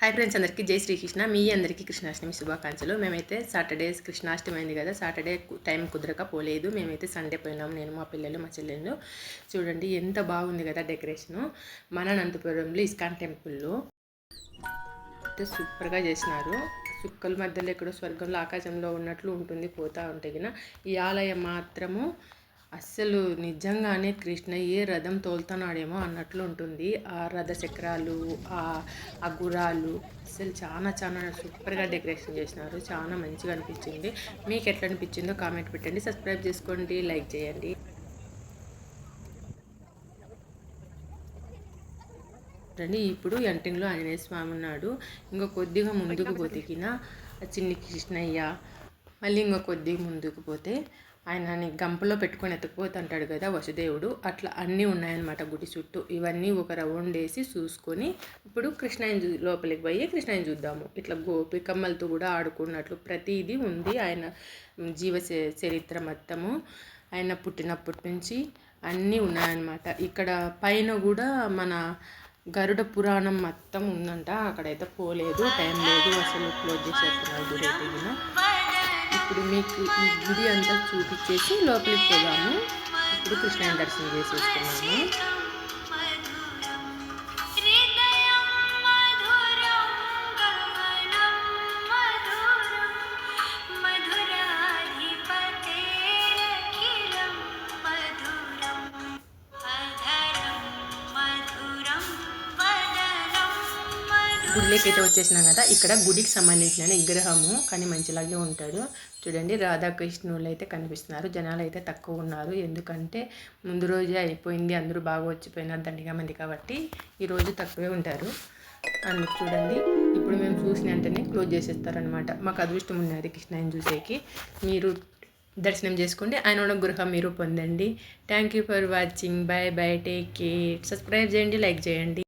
Hi friends, అందరికీ జై శ్రీకృష్ణ. మీ అందరికీ కృష్ణాష్టమి శుభాకాంక్షలు. మేమైతే సాటర్డే కృష్ణాష్టమి అయింది కదా, సాటర్డే టైం కుదరక పోలేదు. మేమైతే సండే పోయినాము, నేను మా పిల్లలు మా చెల్లెళ్ళు. చూడండి ఎంత బాగుంది కదా డెకరేషను. మన అనంతపురంలో ఇస్కాన్ టెంపుల్లో సూపర్గా చేసినారు. చుక్కల మధ్యలో ఎక్కడో స్వర్గంలో ఆకాశంలో ఉన్నట్లు ఉంటుంది పోతా ఉంటే గిన. ఈ ఆలయం మాత్రము అస్సలు నిజంగానే కృష్ణయ్యే రథం తోలుతున్నాడేమో అన్నట్లు ఉంటుంది. ఆ రథ చక్రాలు, ఆ గుర్రాలు అసలు చాలా సూపర్గా డెకరేషన్ చేసినారు. చాలా మంచిగా అనిపించింది. మీకు ఎట్లా అనిపించిందో కామెంట్ పెట్టండి, సబ్స్క్రైబ్ చేసుకోండి, లైక్ చేయండి. రండి, ఇప్పుడు ఎంటింగ్లో ఆంజనేయ స్వామి ఉన్నాడు. ఇంకో కొద్దిగా ముందుకు పోతికిన చిన్ని కృష్ణయ్య, మళ్ళీ ఇంకో కొద్దిగా ముందుకు పోతే ఆయనని గంపలో పెట్టుకొని ఎత్తుకుపోతుంటాడు కదా వసుదేవుడు. అట్లా అన్నీ ఉన్నాయన్నమాట గుడి చుట్టూ. ఇవన్నీ ఒక రౌండ్ వేసి చూసుకొని ఇప్పుడు కృష్ణయ్య లోపలికి పోయి కృష్ణయ్య చూద్దాము. ఇట్లా గోపికమ్మలతో కూడా ఆడుకున్నట్లు ప్రతిదీ ఉంది. ఆయన జీవ చరిత్ర మొత్తము, ఆయన పుట్టినప్పటి నుంచి అన్నీ ఉన్నాయన్నమాట. ఇక్కడ పైన కూడా మన గరుడ పురాణం మొత్తం ఉందంట. అక్కడైతే పోలేదు, టైం లేదు, అసలు క్లోజ్ చేసేస్తున్నారు గుడి అయితే. ఇప్పుడు మీకు ఈ గుడి అంతా చూపించేసి లోపలికి పోదాము. ఇప్పుడు కృష్ణయ్య దర్శనం చేసేసుకున్నాము. గుడిలోకి అయితే వచ్చేసినాం కదా. ఇక్కడ గుడికి సంబంధించిన విగ్రహము కానీ మంచిలాగే ఉంటాడు. చూడండి, రాధాకృష్ణులు అయితే కనిపిస్తున్నారు. జనాలు అయితే తక్కువ ఉన్నారు, ఎందుకంటే ముందు రోజే అయిపోయింది, అందరూ బాగా వచ్చిపోయినారు దండిగా మంది కాబట్టి ఈరోజు తక్కువే ఉంటారు. అందుకు చూడండి, ఇప్పుడు మేము చూసిన వెంటనే క్లోజ్ చేసేస్తారనమాట. మాకు అదృష్టం ఉన్నది కృష్ణయ్యని చూసేకి. మీరు దర్శనం చేసుకోండి, ఆయన గృహం మీరు పొందండి. Thank you for watching. Bye bye, take care. Subscribe చేయండి, లైక్ చేయండి.